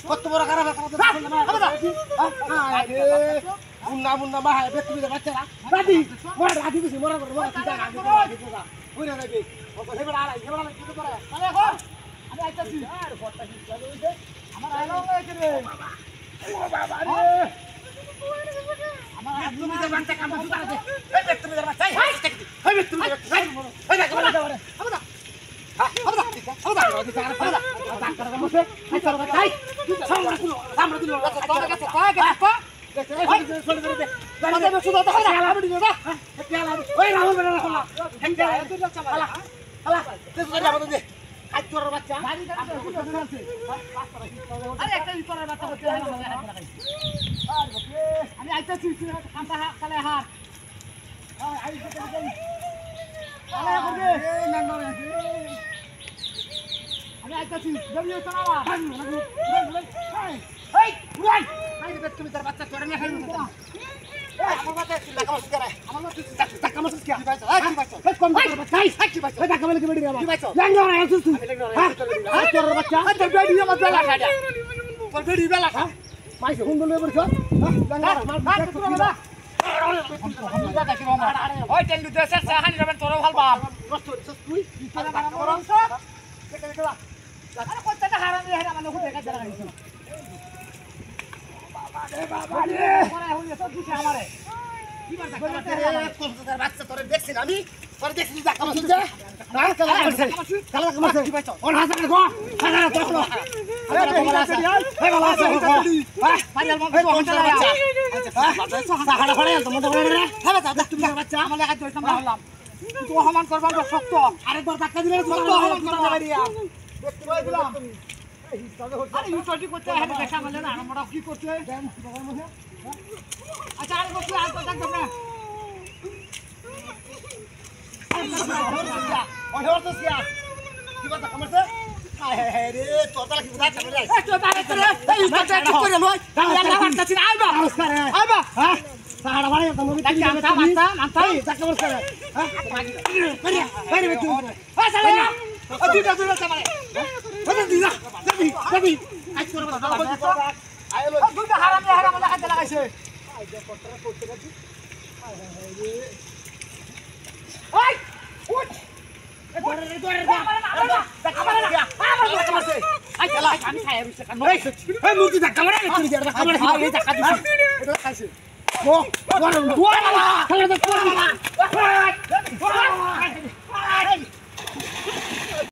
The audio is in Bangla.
কত বড় খারাপ মুন্না মুন্না মা হয় বেতুমি বাচ্চারা রাজি মোরা রাজি দিছি মোরা মোরা চিন্তা রাজি দিছি বুঝা যাবে ওকে হেবড়া আলাই হেবড়া কি করে আরে এখন আমি আইতাছি আর ফটটা কি চলে হইছে আমার আলো হইছে রে ও বাবা রে আমার বেতুমি বাচ্চা কাম শুরু করে এই বেতুমি বাচ্চা এই বেতুমি বাচ্চা এই দেখো বলা দাও রে আমদা আমদা আমদা আমদা ডাক্তার বসে এই চলো ভাই সামনে দিলো তোর কাছে কাকে আপা তুমি তার বাচ্চা তোরে না খাইবো আমার বাচ্চা কি লাগা মাছ করে আমার বাচ্চা টাকা মাছ কি বাইছো কি বাইছো কম করে বাচ্চা কি বাইছো টাকা মাছ কি বেড়ি কি বাইছো ল্যাংড়া না আছিস তুই হ্যাঁ তোর বাচ্চা তোর বেড়ি আমার বেলা খাডা তোর বেড়ি বেলা খা মাইস হুন্ডল লই বরছ ল্যাংড়া মার তুই না আমরা দেখি মামা ওই টেন্ডু দেশে সাহানি রবেন তোর ভাল বাপ কষ্ট তুই কি করে মারা করছ কেটে গেলা আরে কতটা হারাম রে আমার লোক দেখা জায়গা গেছিল বাবা রে পরে হইছে সব কিছু আমারে কি বারটা করে বাচ্চা তোরে দেখছিস আমি তোরে দেখছিস যা কাম শুনছে না কালা কামছে কি বাইছো ওর হাসা গো হাসা দেখো আরে ভালো আছে এই ভালো আছে হ্যাঁ পারিয়াল মন তো হচ্ছে বাচ্চা আচ্ছা সাহাড়া পড়ে তো মত করে রে হ্যাঁ দাদা তুমি বাচ্চা আমার লাগা দই সামনে হলাম তুই অপমান করবা শক্ত আরেকবার ধাক্কা দিলে শক্ত অপমান করতে পারি দেখতে পাই দিলাম আরে ইউটি করতে হবে দেখা বলে না আমরা কি করতে দেন বাবার মধ্যে আচ্ছা আর বসে আর কথা করবে ওই হতো সিয়া কি কথা কমছে আয় রে তোতা কি বুঝা চলে রে তোতা রে এই তোতা কি করে লই আমরা বাড়তাছি আইবা আইবা হ্যাঁ সাড়া বাড়ি তো নবী কি মাথা মাথা টাকা বস করে হ্যাঁ মারিয়া মারিয়া তুই হ্যাঁ চলে না ও দুইটা চামারে ওরে দিনা যাবি যাবি আজ করব আইলো দুইটা হারাম লাগা লাগাইছে আই যে পটরা করতে গেছি আয় রে ওই উঠ এ দরে আমার টাকা মারছে আই খেলা আমি খাই রইছে কান এই মুরগি টাকা মারে তুমি টাকা মারে এই টাকা দিছি এটা খাইছে ও